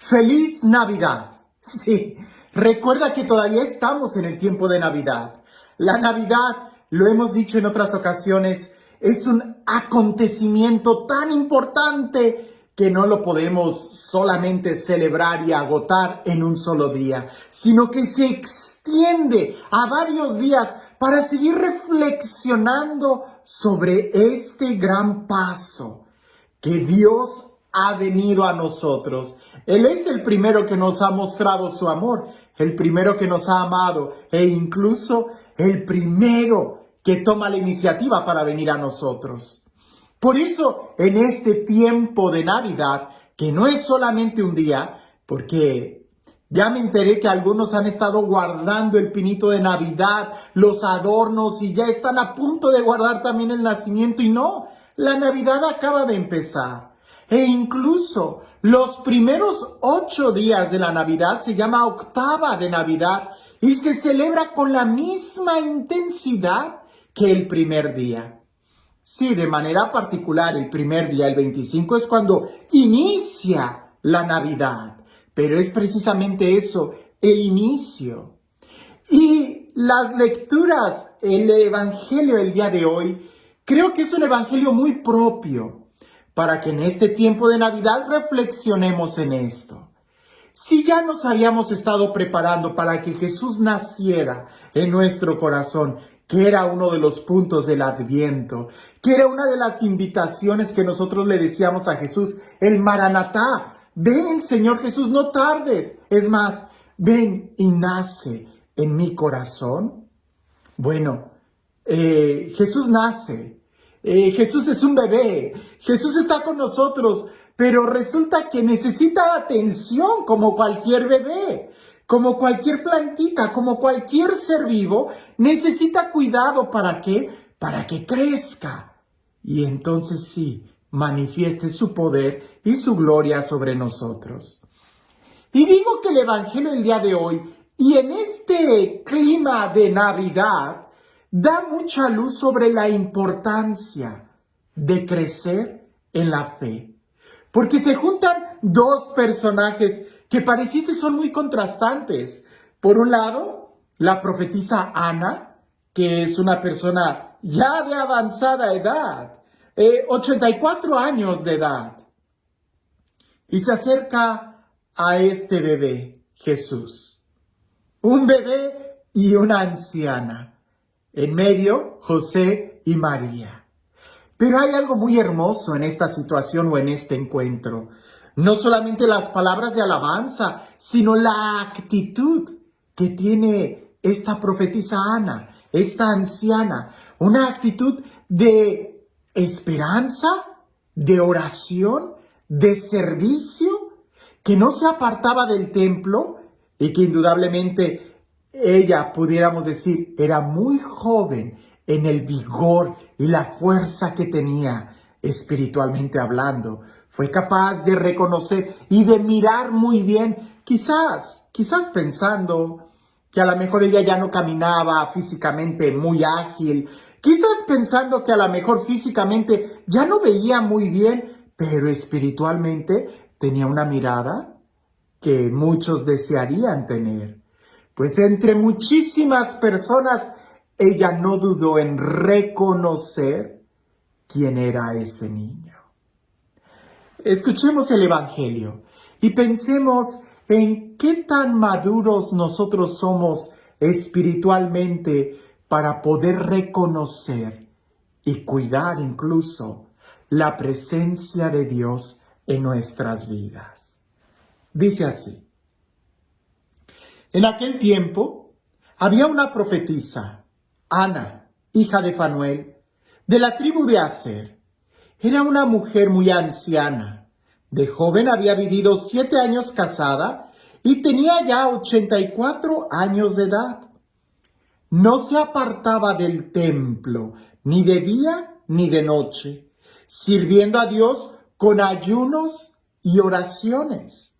¡Feliz Navidad! Sí, recuerda que todavía estamos en el tiempo de Navidad. La Navidad, lo hemos dicho en otras ocasiones, es un acontecimiento tan importante que no lo podemos solamente celebrar y agotar en un solo día, sino que se extiende a varios días para seguir reflexionando sobre este gran paso que Dios ha venido a nosotros. Él es el primero que nos ha mostrado su amor, el primero que nos ha amado e incluso el primero que toma la iniciativa para venir a nosotros. Por eso, en este tiempo de Navidad, que no es solamente un día, porque ya me enteré que algunos han estado guardando el pinito de Navidad, los adornos y ya están a punto de guardar también el nacimiento y no, la Navidad acaba de empezar. E incluso los primeros 8 días de la Navidad se llama octava de Navidad y se celebra con la misma intensidad que el primer día. Sí, de manera particular, el primer día, el 25, es cuando inicia la Navidad. Pero es precisamente eso, el inicio. Y las lecturas, el Evangelio del día de hoy, creo que es un Evangelio muy propio para que en este tiempo de Navidad reflexionemos en esto. Si ya nos habíamos estado preparando para que Jesús naciera en nuestro corazón, que era uno de los puntos del Adviento, que era una de las invitaciones que nosotros le decíamos a Jesús, el Maranatá, ven Señor Jesús, no tardes, es más, ven y nace en mi corazón. Bueno, Jesús nace, Jesús es un bebé, Jesús está con nosotros, pero resulta que necesita atención como cualquier bebé. Como cualquier plantita, como cualquier ser vivo, necesita cuidado. ¿Para qué? Para que crezca. Y entonces sí, manifieste su poder y su gloria sobre nosotros. Y digo que el Evangelio del día de hoy, y en este clima de Navidad, da mucha luz sobre la importancia de crecer en la fe. Porque se juntan dos personajes que pareciese son muy contrastantes. Por un lado, la profetisa Ana, que es una persona ya de avanzada edad, 84 años de edad, y se acerca a este bebé, Jesús. Un bebé y una anciana. En medio, José y María. Pero hay algo muy hermoso en esta situación o en este encuentro. No solamente las palabras de alabanza, sino la actitud que tiene esta profetisa Ana, esta anciana. Una actitud de esperanza, de oración, de servicio, que no se apartaba del templo y que indudablemente ella, pudiéramos decir, era muy joven en el vigor y la fuerza que tenía espiritualmente hablando. Fue capaz de reconocer y de mirar muy bien, quizás pensando que a lo mejor ella ya no caminaba físicamente muy ágil, quizás pensando que a lo mejor físicamente ya no veía muy bien, pero espiritualmente tenía una mirada que muchos desearían tener. Pues entre muchísimas personas, ella no dudó en reconocer quién era ese niño. Escuchemos el Evangelio y pensemos en qué tan maduros nosotros somos espiritualmente para poder reconocer y cuidar incluso la presencia de Dios en nuestras vidas. Dice así: en aquel tiempo había una profetisa, Ana, hija de Fanuel, de la tribu de Aser. Era una mujer muy anciana. De joven había vivido 7 años casada y tenía ya 84 años de edad. No se apartaba del templo, ni de día ni de noche, sirviendo a Dios con ayunos y oraciones.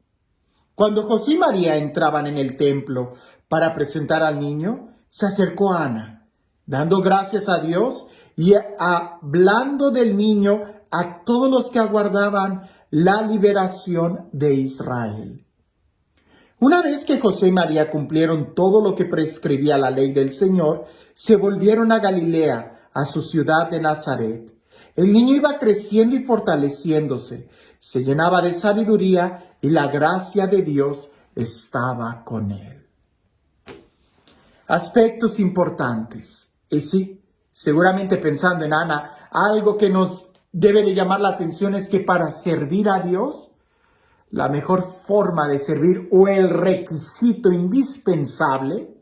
Cuando José y María entraban en el templo para presentar al niño, se acercó a Ana, dando gracias a Dios y hablando del niño a todos los que aguardaban la liberación de Israel. Una vez que José y María cumplieron todo lo que prescribía la ley del Señor, se volvieron a Galilea, a su ciudad de Nazaret. El niño iba creciendo y fortaleciéndose, se llenaba de sabiduría y la gracia de Dios estaba con él. Aspectos importantes. Y sí, seguramente pensando en Ana, algo que nos debe de llamar la atención es que para servir a Dios, la mejor forma de servir o el requisito indispensable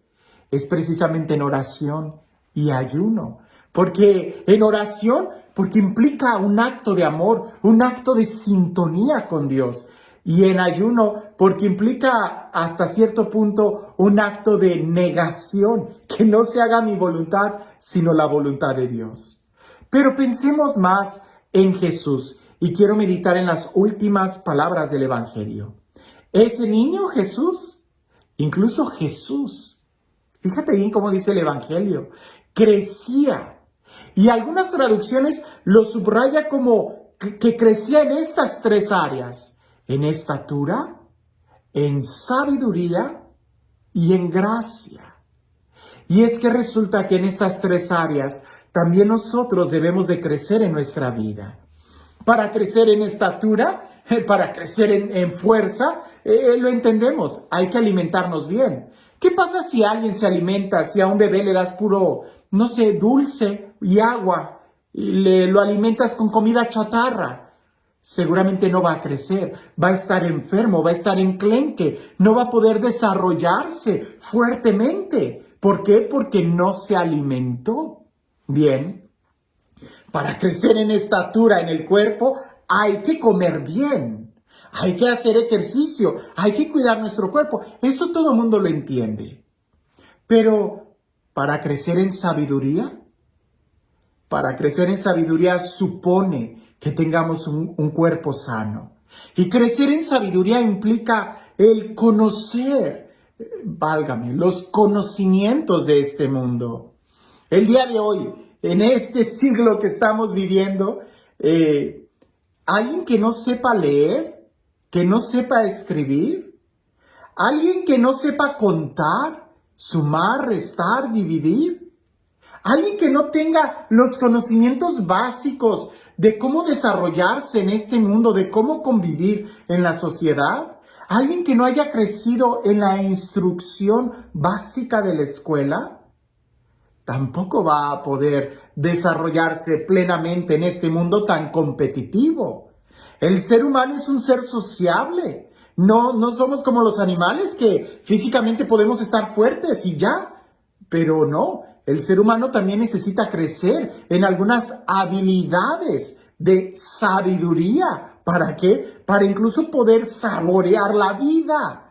es precisamente en oración y ayuno. Porque en oración, porque implica un acto de amor, un acto de sintonía con Dios. Y en ayuno, porque implica hasta cierto punto un acto de negación, que no se haga mi voluntad, sino la voluntad de Dios. Pero pensemos más en Jesús y quiero meditar en las últimas palabras del Evangelio. Ese niño Jesús, incluso Jesús, fíjate bien cómo dice el Evangelio, crecía. Y algunas traducciones lo subraya como que crecía en estas tres áreas: en estatura, en sabiduría y en gracia. Y es que resulta que en estas tres áreas también nosotros debemos de crecer en nuestra vida. Para crecer en estatura, para crecer en fuerza, lo entendemos, hay que alimentarnos bien. ¿Qué pasa si alguien se alimenta, si a un bebé le das puro, no sé, dulce y agua, y lo alimentas con comida chatarra? Seguramente no va a crecer, va a estar enfermo, va a estar enclenque, no va a poder desarrollarse fuertemente. ¿Por qué? Porque no se alimentó bien. Para crecer en estatura en el cuerpo hay que comer bien, hay que hacer ejercicio, hay que cuidar nuestro cuerpo. Eso todo el mundo lo entiende. Pero para crecer en sabiduría supone que tengamos un cuerpo sano. Y crecer en sabiduría implica el conocer, válgame, los conocimientos de este mundo. El día de hoy, en este siglo que estamos viviendo, alguien que no sepa leer, que no sepa escribir, alguien que no sepa contar, sumar, restar, dividir, alguien que no tenga los conocimientos básicos de cómo desarrollarse en este mundo, de cómo convivir en la sociedad, alguien que no haya crecido en la instrucción básica de la escuela, tampoco va a poder desarrollarse plenamente en este mundo tan competitivo. El ser humano es un ser sociable. No somos como los animales que físicamente podemos estar fuertes y ya. Pero no, el ser humano también necesita crecer en algunas habilidades de sabiduría. ¿Para qué? Para incluso poder saborear la vida.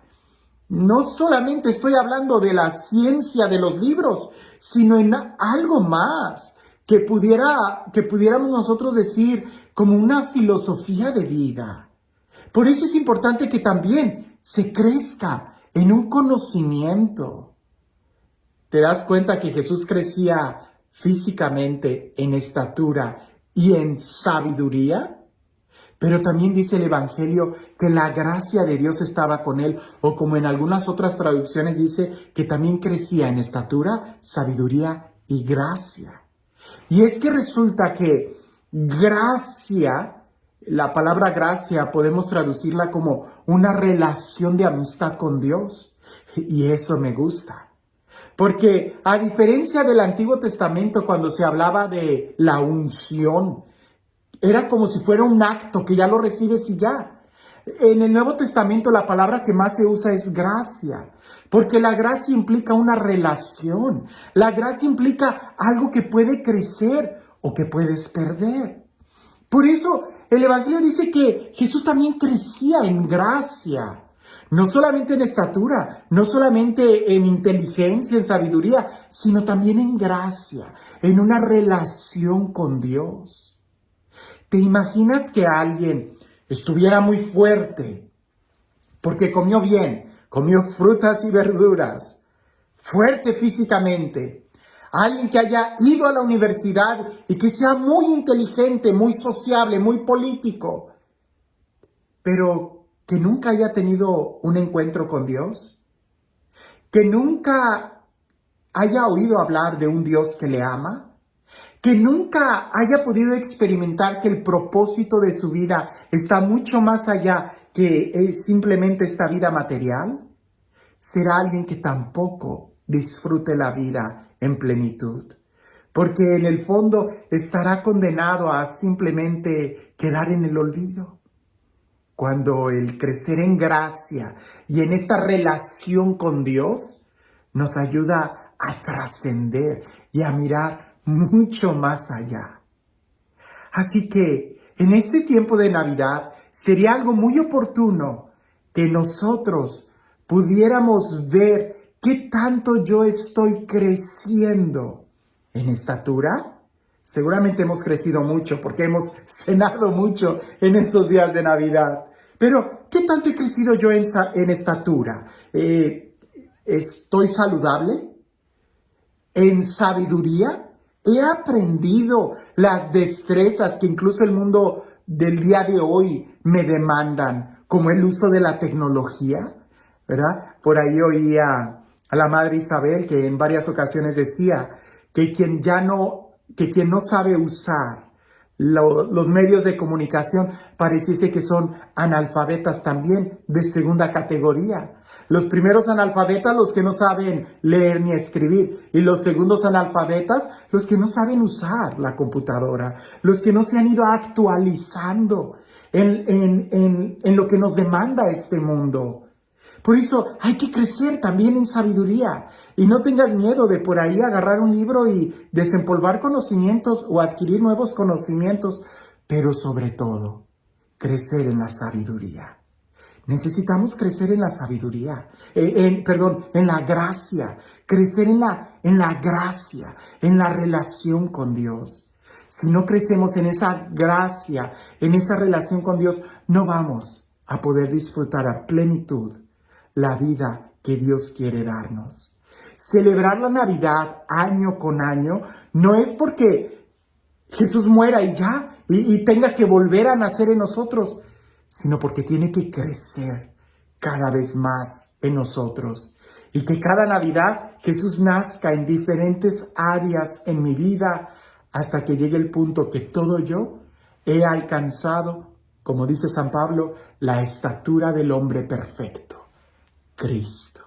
No solamente estoy hablando de la ciencia de los libros, sino en algo más que pudiéramos nosotros decir como una filosofía de vida. Por eso es importante que también se crezca en un conocimiento. ¿Te das cuenta que Jesús crecía físicamente, en estatura y en sabiduría? Pero también dice el Evangelio que la gracia de Dios estaba con él, o como en algunas otras traducciones dice que también crecía en estatura, sabiduría y gracia. Y es que resulta que gracia, la palabra gracia podemos traducirla como una relación de amistad con Dios. Y eso me gusta. Porque a diferencia del Antiguo Testamento, cuando se hablaba de la unción, era como si fuera un acto que ya lo recibes y ya. En el Nuevo Testamento la palabra que más se usa es gracia, porque la gracia implica una relación. La gracia implica algo que puede crecer o que puedes perder. Por eso el Evangelio dice que Jesús también crecía en gracia. No solamente en estatura, no solamente en inteligencia, en sabiduría, sino también en gracia, en una relación con Dios. ¿Te imaginas que alguien estuviera muy fuerte porque comió bien, comió frutas y verduras, fuerte físicamente? Alguien que haya ido a la universidad y que sea muy inteligente, muy sociable, muy político, pero que nunca haya tenido un encuentro con Dios? ¿Que nunca haya oído hablar de un Dios que le ama? ¿Que nunca haya podido experimentar que el propósito de su vida está mucho más allá que simplemente esta vida material? Será alguien que tampoco disfrute la vida en plenitud, porque en el fondo estará condenado a simplemente quedar en el olvido. Cuando el crecer en gracia y en esta relación con Dios nos ayuda a trascender y a mirar mucho más allá. Así que en este tiempo de Navidad sería algo muy oportuno que nosotros pudiéramos ver qué tanto yo estoy creciendo en estatura. Seguramente hemos crecido mucho porque hemos cenado mucho en estos días de Navidad. Pero, ¿qué tanto he crecido yo en estatura? ¿Estoy saludable? ¿En sabiduría? ¿He aprendido las destrezas que incluso el mundo del día de hoy me demandan, como el uso de la tecnología? ¿Verdad? Por ahí oía a la Madre Isabel que en varias ocasiones decía que quien no sabe usar los medios de comunicación pareciese que son analfabetas también de segunda categoría. Los primeros analfabetas, los que no saben leer ni escribir, y los segundos analfabetas, los que no saben usar la computadora, los que no se han ido actualizando en lo que nos demanda este mundo. Por eso hay que crecer también en sabiduría y no tengas miedo de por ahí agarrar un libro y desempolvar conocimientos o adquirir nuevos conocimientos, pero sobre todo, crecer en la sabiduría. Necesitamos crecer en la sabiduría, en la gracia, crecer en la gracia, en la relación con Dios. Si no crecemos en esa gracia, en esa relación con Dios, no vamos a poder disfrutar a plenitud la vida que Dios quiere darnos. Celebrar la Navidad año con año no es porque Jesús muera y ya, y tenga que volver a nacer en nosotros, sino porque tiene que crecer cada vez más en nosotros. Y que cada Navidad Jesús nazca en diferentes áreas en mi vida hasta que llegue el punto que todo yo he alcanzado, como dice San Pablo, la estatura del hombre perfecto, Cristo.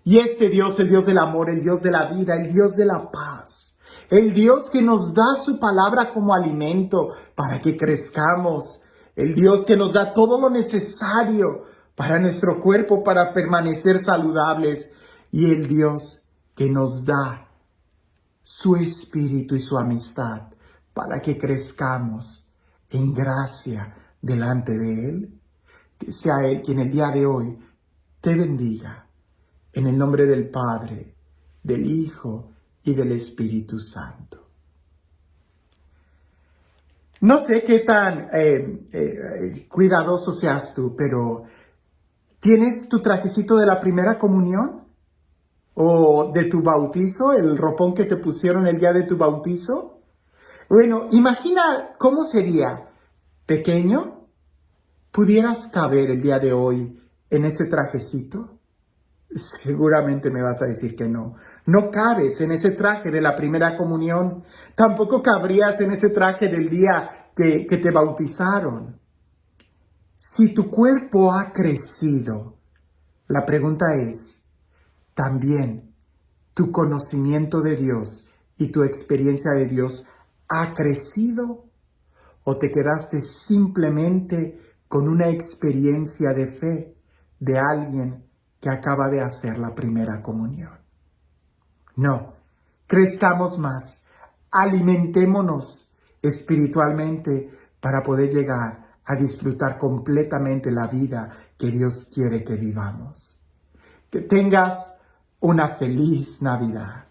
Y este Dios, el Dios del amor, el Dios de la vida, el Dios de la paz, el Dios que nos da su palabra como alimento para que crezcamos, el Dios que nos da todo lo necesario para nuestro cuerpo, para permanecer saludables, y el Dios que nos da su espíritu y su amistad para que crezcamos en gracia delante de Él. Que sea Él quien el día de hoy te bendiga. En el nombre del Padre, del Hijo y del Espíritu Santo. No sé qué tan cuidadoso seas tú, pero ¿tienes tu trajecito de la primera comunión? ¿O de tu bautizo, el ropón que te pusieron el día de tu bautizo? Bueno, imagina cómo sería. ¿Pequeño? ¿Pudieras caber el día de hoy en ese trajecito? Seguramente me vas a decir que no. No cabes en ese traje de la primera comunión. Tampoco cabrías en ese traje del día que te bautizaron. Si tu cuerpo ha crecido, la pregunta es, ¿también tu conocimiento de Dios y tu experiencia de Dios ha crecido? ¿O te quedaste simplemente con una experiencia de fe de alguien que acaba de hacer la primera comunión? No, crezcamos más, alimentémonos espiritualmente para poder llegar a disfrutar completamente la vida que Dios quiere que vivamos. Que tengas una feliz Navidad.